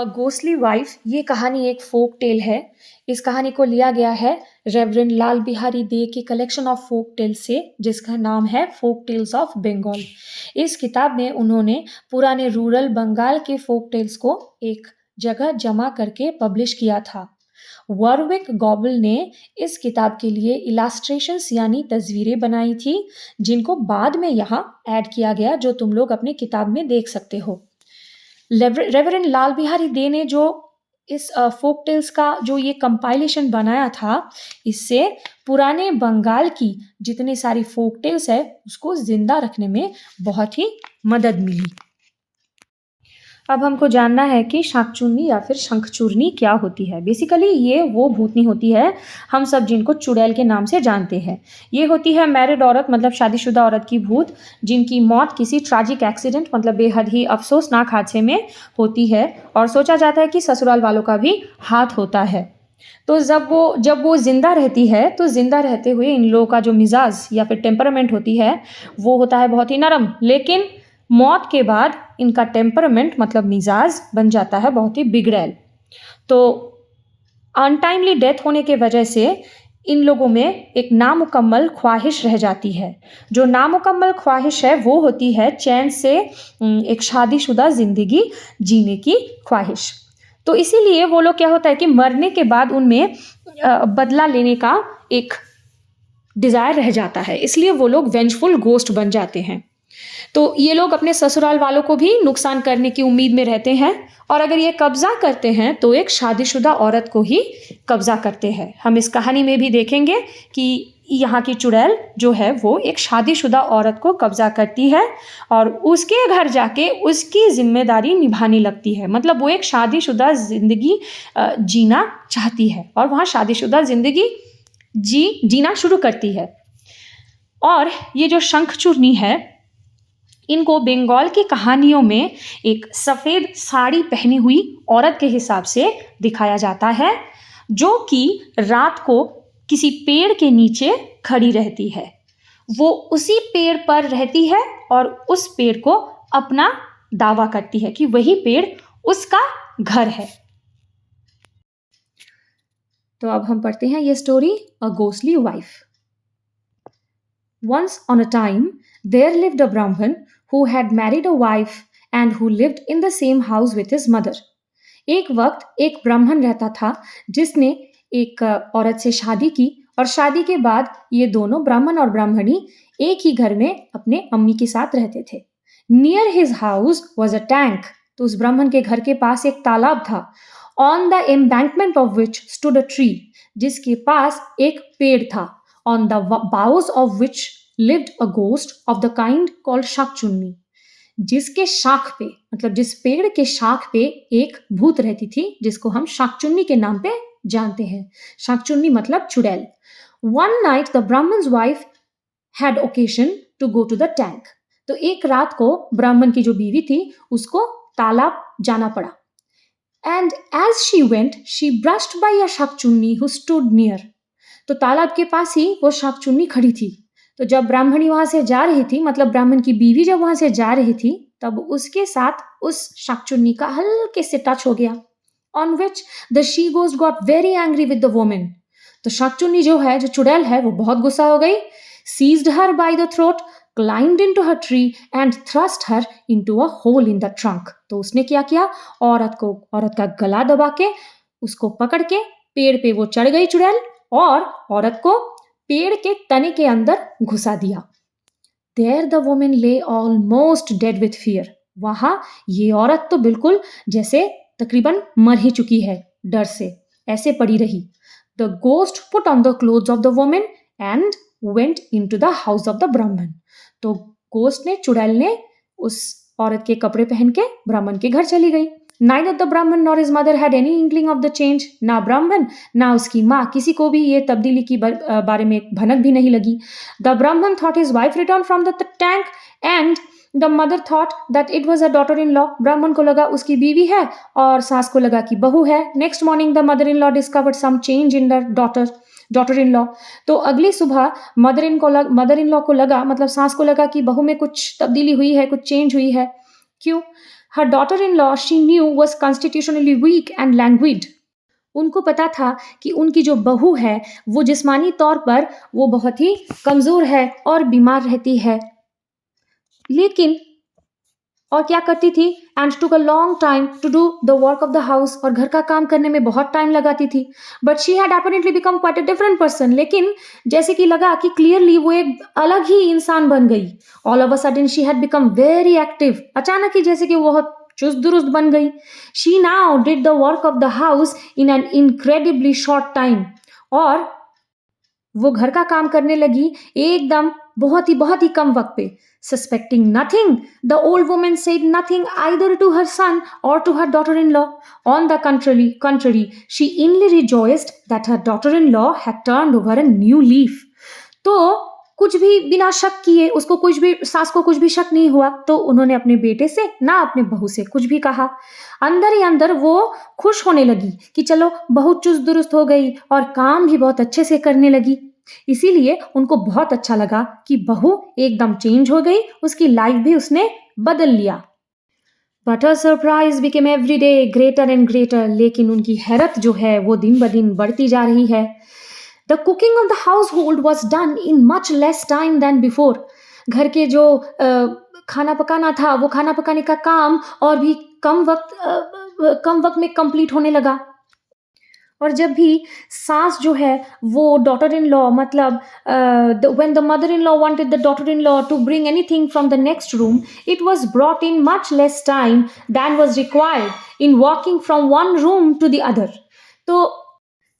Ghostly wife ये कहानी एक फोक टेल है। इस कहानी को लिया गया है रेवरेंड लाल बिहारी दे की कलेक्शन ऑफ फोक टेल से, जिसका नाम है फोक टेल्स ऑफ बंगाल। इस किताब में उन्होंने पुराने रूरल बंगाल के फोक टेल्स को एक जगह जमा करके पब्लिश किया था। वॉरविक गॉबल ने इस किताब के लिए इलास्ट्रेशंस यानी तस्वीरें बनाई थी, जिनको बाद में यहाँ ऐड किया गया, जो तुम लोग अपने किताब में देख सकते हो। रेवरेंड लाल बिहारी दे ने जो इस फोक टेल्स का जो ये कंपाइलेशन बनाया था, इससे पुराने बंगाल की जितनी सारी फोक टेल्स है उसको जिंदा रखने में बहुत ही मदद मिली। अब हमको जानना है कि शाकचून्नी या फिर शंखचूर्णी क्या होती है। बेसिकली ये वो भूतनी होती है हम सब जिनको चुड़ैल के नाम से जानते हैं। ये होती है मैरिड औरत, मतलब शादीशुदा औरत की भूत, जिनकी मौत किसी ट्रैजिक एक्सीडेंट मतलब बेहद ही अफसोसनाक हादसे में होती है, और सोचा जाता है कि ससुराल वालों का भी हाथ होता है। तो जब वो जिंदा रहती है तो जिंदा रहते हुए इन लोगों का जो मिजाज या फिर टेम्परामेंट होती है वो होता है बहुत ही नरम, लेकिन मौत के बाद इनका टेम्परामेंट मतलब मिजाज बन जाता है बहुत ही बिगड़ैल। तो अनटाइमली डेथ होने के वजह से इन लोगों में एक नामुकम्मल ख्वाहिश रह जाती है। जो नामुकम्मल ख्वाहिश है वो होती है चैन से एक शादीशुदा ज़िंदगी जीने की ख्वाहिश। तो इसीलिए वो लोग क्या होता है कि मरने के बाद उनमें बदला लेने का एक डिज़ायर रह जाता है, इसलिए वो लोग वेंजफुल गोस्ट बन जाते हैं। तो ये लोग अपने ससुराल वालों को भी नुकसान करने की उम्मीद में रहते हैं, और अगर ये कब्जा करते हैं तो एक शादीशुदा औरत को ही कब्जा करते हैं। हम इस कहानी में भी देखेंगे कि यहाँ की चुड़ैल जो है वो एक शादीशुदा औरत को कब्जा करती है और उसके घर जाके उसकी जिम्मेदारी निभाने लगती है। मतलब वो एक शादीशुदा जिंदगी जीना चाहती है और वहाँ शादीशुदा जिंदगी जीना शुरू करती है। और ये जो शंखचूर्णी है, इनको बंगाल की कहानियों में एक सफ़ेद साड़ी पहनी हुई औरत के हिसाब से दिखाया जाता है, जो कि रात को किसी पेड़ के नीचे खड़ी रहती है। वो उसी पेड़ पर रहती है और उस पेड़ को अपना दावा करती है कि वही पेड़ उसका घर है। तो अब हम पढ़ते हैं ये story, a ghostly wife. Once on a time, there lived a Brahmin who had married a wife and who lived in the same house with his mother. एक वक्त एक ब्राह्मण रहता था जिसने एक औरत से शादी की, और शादी के बाद ये दोनों ब्राह्मण और ब्राह्मणी एक ही घर में अपने अम्मी के साथ रहते थे। Near his house was a tank. तो उस ब्राह्मण के घर के पास एक तालाब था। On the embankment of which stood a tree. जिसके पास एक पेड़ था। On the boughs of which lived a ghost of the kind called शाकचून्नी। जिसके शाख पे, मतलब जिस पेड़ के शाख पे एक भूत रहती थी जिसको हम शाकचून्नी के नाम पे जानते हैं। शाकचून्नी मतलब चुड़ैल। One night the Brahman's wife had occasion to go to the tank. तो एक रात को ब्राह्मण की जो बीवी थी उसको तालाब जाना पड़ा। And as she went, she brushed by a शाकचून्नी who stood near. तो तालाब के पास ही वो शाकचून्नी खड़ी थी। तो जब ब्राह्मणी वहां से जा रही थी, मतलब ब्राह्मण की बीवी जब वहां से जा रही थी, तब उसके साथ उस शाकचून्नी का हल्के से टच हो गया। On which the she ghost got very angry with the woman. तो शाकचून्नी जो है, जो चुड़ैल है, वो बहुत गुस्सा हो गई। Seized her by the throat, climbed into her tree and thrust her into a hole in the trunk. तो उसने क्या किया, औरत का गला दबा के उसको पकड़ के पेड़ पे वो चढ़ गई चुड़ैल, और औरत को पेड़ के तने के अंदर घुसा दिया। There the woman lay almost dead with fear. वहां ये औरत तो बिल्कुल जैसे तकरीबन मर ही चुकी है डर से, ऐसे पड़ी रही। The ghost put on the clothes of the woman and went into the house of the Brahman. तो गोस्ट ने, चुड़ैल ने उस औरत के कपड़े पहन के ब्राह्मण के घर चली गई। Neither the Brahman nor his mother had any inkling of the change. ना ब्राह्मण ना उसकी माँ, किसी को भी ये तब्दीली की बारे में भनक भी नहीं लगी। The Brahman thought his wife returned from the tank and the mother thought that it was her daughter-in-law. ब्राह्मण को लगा उसकी बीवी है और सास को लगा कि बहू है। Next morning the mother-in-law discovered some change in the daughter-in-law. तो अगली सुबह मदर इन लॉ को लगा, मतलब सास को लगा कि बहू में कुछ तब्दीली हुई है, कुछ चेंज हुई है। क्यों? Her daughter-in-law, she knew, was constitutionally weak and languid. उनको पता था कि उनकी जो बहू है वो जिस्मानी तौर पर वो बहुत ही कमजोर है और बीमार रहती है, लेकिन और क्या करती थी, and took a long time to do the work of the house, और घर का काम करने में बहुत टाइम लगाती थी. But she had apparently become quite a different person. लेकिन जैसे कि लगा कि क्लियरली वो एक अलग ही इंसान बन गई. All of a sudden she had become very active. अचानक ही जैसे कि वो बहुत चुस्त दुरुस्त बन गई. She now did the work of the house in an incredibly short time. और वो घर का काम करने लगी एकदम बहुत ही कम वक्त पे. Suspecting nothing, the old woman said nothing either to her son or to her daughter-in-law. On the contrary, she inly rejoiced that her daughter-in-law had turned over a new leaf. तो कुछ भी बिना शक किए, उसको कुछ भी, सास को कुछ भी शक नहीं हुआ, तो उन्होंने अपने बेटे से ना अपने बहू से कुछ भी कहा. अंदर ही अंदर वो खुश होने लगी कि चलो बहू चुस्त दुरुस्त हो गई और काम भी बहुत अच्छे से करने लगी. इसीलिए उनको बहुत अच्छा लगा कि बहू एकदम चेंज हो गई, उसकी लाइफ भी उसने बदल लिया. But her surprise became every day greater and greater. लेकिन उनकी हैरत जो है वो दिन ब दिन बढ़ती जा रही है. The cooking of the household was done in much less time than before. घर के जो खाना पकाना था, वो खाना पकाने का काम और भी कम वक्त में कंप्लीट होने लगा. और जब भी सास जो है वो डॉटर इन लॉ, मतलब when the mother in law wanted the daughter in law to bring anything from the next room, it was brought in much less time than was required in walking from one room to the other. तो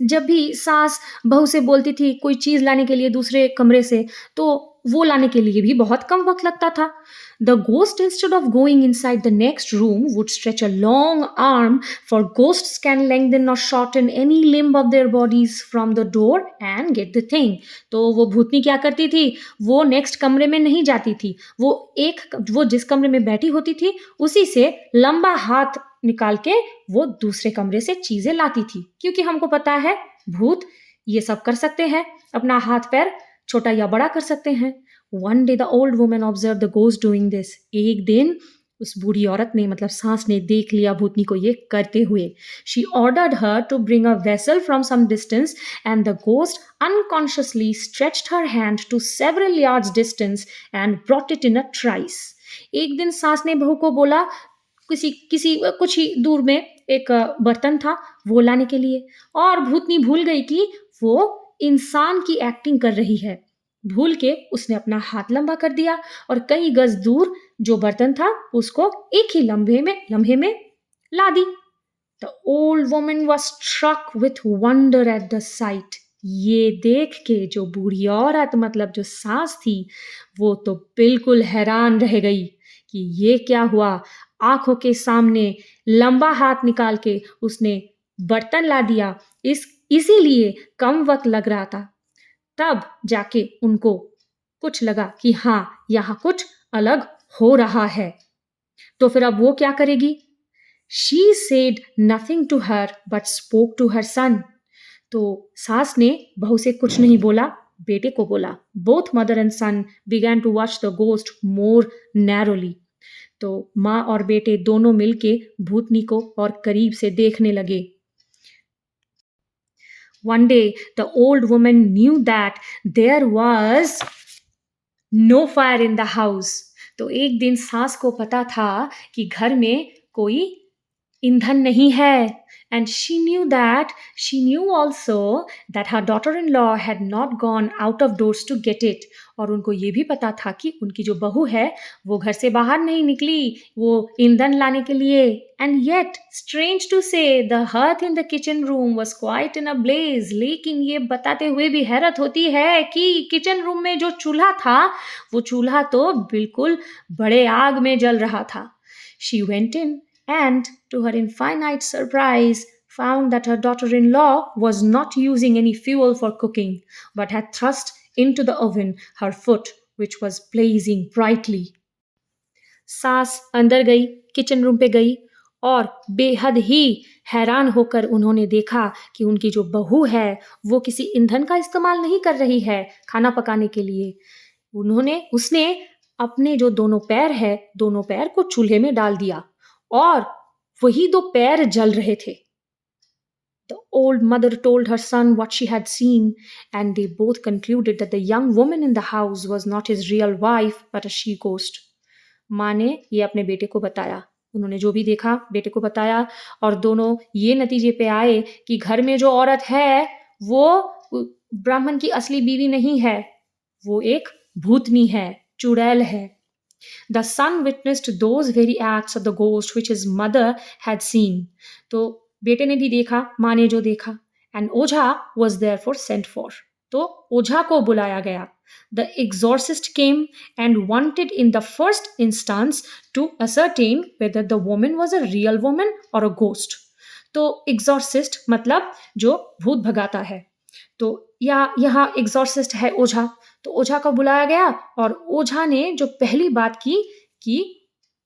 जब भी सास बहू से बोलती थी कोई चीज लाने के लिए दूसरे कमरे से, तो वो लाने के लिए भी बहुत कम वक्त लगता था. The ghost, instead of going inside the next room, would stretch a long arm, for ghosts can lengthen or shorten any limb of their bodies from the door and get the thing. तो वो भूतनी क्या करती थी, वो next कमरे में नहीं जाती थी, वो जिस कमरे में बैठी होती थी उसी से लंबा हाथ निकाल के वो दूसरे कमरे से चीजें लाती थी. क्योंकि हमको पता है भूत ये सब कर सकते हैं, अपना हाथ पैर छोटा या बड़ा कर सकते हैं. One day the old woman observed the ghost doing this. एक दिन उस बूढ़ी औरत ने, मतलब सास ने, देख लिया भूतनी को ये करते हुए. She ordered her to bring a vessel from some distance, and the ghost unconsciously stretched her hand to several yards distance and brought it in a trice. एक दिन सास ने बहू को बोला कुछ ही दूर में एक बर्तन था वो लाने के लिए, और भूतनी भूल गई कि वो इंसान की एक्टिंग कर रही है. भूल के उसने अपना हाथ लंबा कर दिया और कई गज दूर जो बर्तन था उसको एक ही लम्हे में ला दी. The old woman was struck with wonder at the sight. ये देख के जो बूढ़ी औरत, मतलब जो सास थी, वो तो बिल्कुल हैरान रह गई कि ये क्या हुआ. आंखों के सामने लंबा हाथ निकाल के उसने बर्तन ला दिया. इसीलिए कम वक्त लग रहा था. तब जाके उनको कुछ लगा कि हाँ, यहाँ कुछ अलग हो रहा है. तो फिर अब वो क्या करेगी. She said nothing to her but spoke to her son. तो सास ने बहू से कुछ नहीं बोला, बेटे को बोला. Both mother and son began to watch the ghost more narrowly. तो माँ और बेटे दोनों मिलके भूतनी को और करीब से देखने लगे. One day, the old woman knew that there was no fire in the house. तो एक दिन सास को पता था कि घर में कोई ईंधन नहीं है. And she knew also that her daughter-in-law had not gone out of doors to get it. और उनको ये भी पता था कि उनकी जो बहू है वो घर से बाहर नहीं निकली वो ईंधन लाने के लिए. And yet, strange to say, the hearth in the kitchen room was quite in a blaze. लेकिन ये बताते हुए भी हैरत होती है कि किचन रूम में जो चूल्हा था वो चूल्हा तो बिल्कुल बड़े आग में जल रहा था. She went in and, to her infinite surprise, found that her daughter-in-law was not using any fuel for cooking, but had thrust into the oven her foot, which was blazing brightly. सास अंदर गई, kitchen room पे गई और बेहद ही हैरान होकर उन्होंने देखा कि उनकी जो बहू है वो किसी ईंधन का इस्तेमाल नहीं कर रही है खाना पकाने के लिए. उसने अपने जो दोनों पैर को चूल्हे में डाल दिया और वही दो पैर जल रहे थे। The old mother told her son what she had seen, and they both concluded that the young woman in the house was not his real wife but a she ghost. माँ ने ये अपने बेटे को बताया, उन्होंने जो भी देखा बेटे को बताया, और दोनों ये नतीजे पे आए कि घर में जो औरत है वो ब्राह्मण की असली बीवी नहीं है, वो एक भूतनी है, चुड़ैल है। The son witnessed those very acts of the ghost which his mother had seen. तो बेटे ने भी देखा, माँ ने जो देखा, and Ojha was therefore sent for. तो ओझा को बुलाया गया. The exorcist came and wanted in the first instance to ascertain whether the woman was a real woman or a ghost. तो exorcist मतलब जो भूत भगाता है, तो यहाँ exorcist है ओझा, तो ओझा को बुलाया गया और ओझा ने जो पहली बात की कि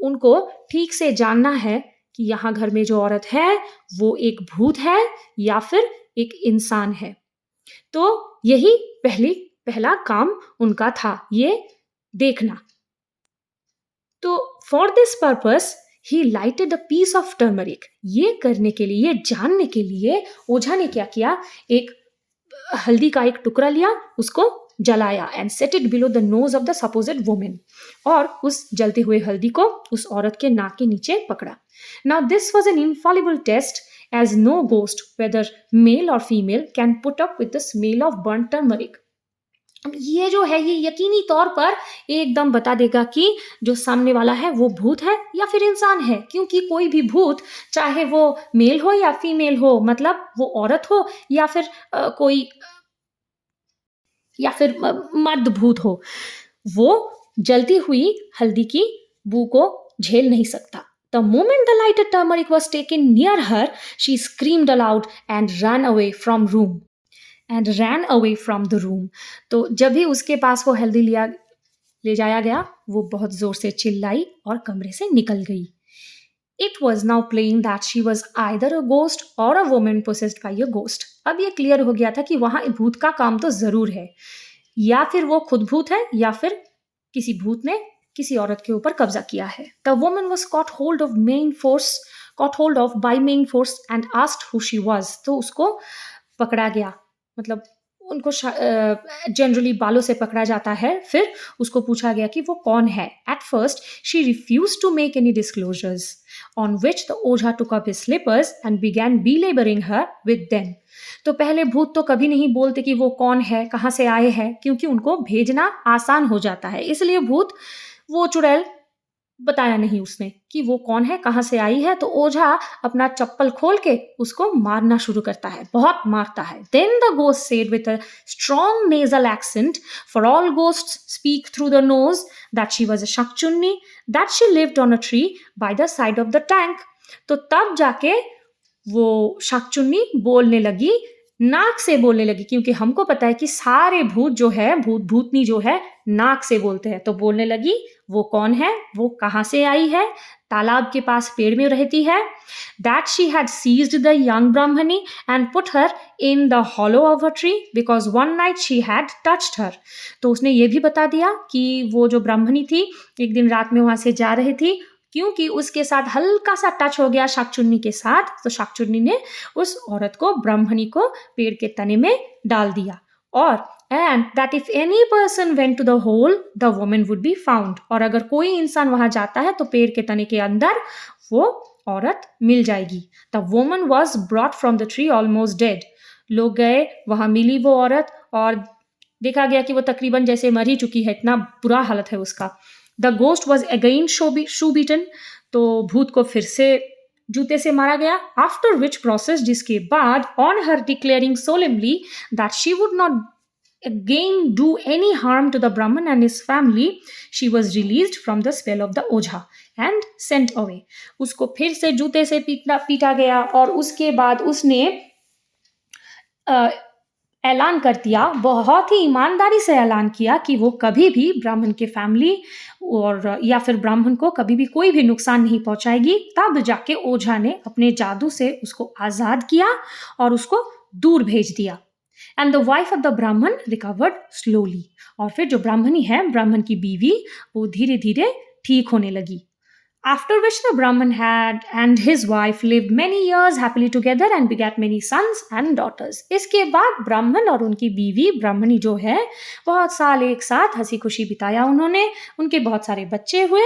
उनको ठीक से जानना है कि यहाँ घर में जो औरत है वो एक भूत है या फिर एक इंसान है। तो यही पहला काम उनका था, ये देखना। तो for this purpose he lighted a piece of turmeric. ये करने के लिए, ये जानने के लिए ओझा ने क्या किया, एक हल्दी का एक टुकड़ा लिया, उसको जलाया and set it below the nose of the supposed woman, और उस जलते हुए हल्दी को उस औरत के नाक के नीचे पकड़ा। Now this was an infallible test as no ghost whether male और female can put up with the smell of burn turmeric. ये जो है ये यकीनी तौर पर एकदम बता देगा कि जो सामने वाला है वो भूत है या फिर इंसान है, क्योंकि कोई भी भूत चाहे वो मेल हो या फीमेल हो, मतलब वो औरत हो या फिर मर्द भूत हो, वो जलती हुई हल्दी की बू को झेल नहीं सकता। The moment the lighted turmeric was taken near her, she screamed aloud and ran away from the room. तो जब भी उसके पास वो हल्दी ले जाया गया, वो बहुत जोर से चिल्लाई और कमरे से निकल गई। It was now plain that she was either a ghost or a woman possessed by a ghost. अब ये क्लियर हो गया था कि वहां भूत का काम तो जरूर है, या फिर वो खुद भूत है या फिर किसी भूत ने किसी औरत के ऊपर कब्जा किया है। The woman was caught hold of by main force and asked who she was. तो उसको पकड़ा गया, मतलब उनको जनरली बालों से पकड़ा जाता है, फिर उसको पूछा गया कि वो कौन है। At first, she refused to make any disclosures, on which the Ojha took up his slippers and began belaboring her with them. तो पहले भूत तो कभी नहीं बोलते कि वो कौन है, कहाँ से आए हैं, क्योंकि उनको भेजना आसान हो जाता है, इसलिए भूत वो चुड़ैल बताया नहीं उसने कि वो कौन है, कहाँ से आई है। तो ओझा अपना चप्पल खोल के उसको मारना शुरू करता है, बहुत मारता है। Then the ghost said with a strong nasal accent, for all ghosts speak through the nose, that she was a Shakchunni, that she lived on a tree by the side of the tank. तो तब जाके वो शाकचुन्नी बोलने लगी, नाक से बोलने लगी, क्योंकि हमको पता है कि सारे भूत जो है, भूतनी जो है, नाक से बोलते हैं। तो बोलने लगी वो कौन है, वो कहाँ से आई है, तालाब के पास पेड़ में रहती है। That she had seized the young Brahmani and put her in the hollow of a tree because one night she had touched her. तो उसने ये भी बता दिया कि वो जो ब्राह्मणी थी एक दिन रात में वहां से जा रही थी, क्योंकि उसके साथ हल्का सा टच हो गया शाकचुन्नी के साथ, तो शाकचुन्नी ने उस औरत को, ब्राह्मणी को, पेड़ के तने में डाल दिया। और and that if any person went to the hole, the woman would be found. और अगर कोई इंसान वहां जाता है तो पेड़ के तने के अंदर वो औरत मिल जाएगी। The woman was brought from the tree almost dead. लोग गए, वहां मिली वो औरत और देखा गया कि वो तकरीबन जैसे मर ही चुकी है, इतना बुरा हालत है उसका। The ghost was again shoe beaten. तो भूत को फिर से जूते से मारा गया। After which process, जिसके बाद, on her declaring solemnly that she would not again do any harm to the Brahman and his family, she was released from the spell of the Ojha and sent away. उसको फिर से जूते से पीटा गया और उसके बाद उसने ऐलान कर दिया, बहुत ही ईमानदारी से ऐलान किया कि वो कभी भी ब्राह्मण के फैमिली और या फिर ब्राह्मण को कभी भी कोई भी नुकसान नहीं पहुंचाएगी। तब जाके ओझा ने अपने जादू से उसको आजाद किया और उसको दूर भेज दिया। And the wife of the ब्राह्मण रिकवर्ड स्लोली। और फिर जो ब्राह्मणी है, ब्राह्मण की बीवी, वो धीरे धीरे ठीक होने लगी। After which the Brahman had and his wife lived many years happily together and begat many sons and daughters. इसके बाद ब्राह्मण और उनकी बीवी ब्राह्मणी जो है बहुत साल एक साथ हंसी खुशी बिताया उन्होंने, उनके बहुत सारे बच्चे हुए।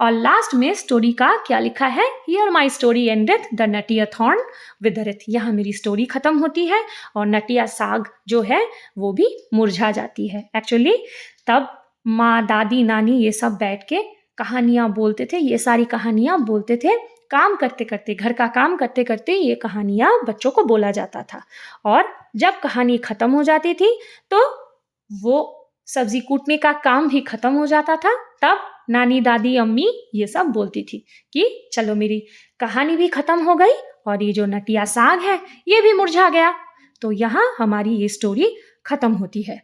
और लास्ट में स्टोरी का क्या लिखा है, here my story endeth the नटिया थॉर्न विदरित, यहाँ मेरी स्टोरी खत्म होती है और नटिया साग जो है वो भी मुरझा जाती है। एक्चुअली तब माँ दादी नानी ये सब बैठ के कहानियाँ बोलते थे, ये सारी कहानियाँ बोलते थे, काम करते करते, घर का काम करते करते ये कहानियाँ बच्चों को बोला जाता था। और जब कहानी खत्म हो जाती थी तो वो सब्जी कूटने का काम भी खत्म हो जाता था, तब नानी दादी अम्मी ये सब बोलती थी कि चलो मेरी कहानी भी खत्म हो गई और ये जो नटिया साग है ये भी मुरझा गया। तो यहाँ हमारी ये स्टोरी खत्म होती है।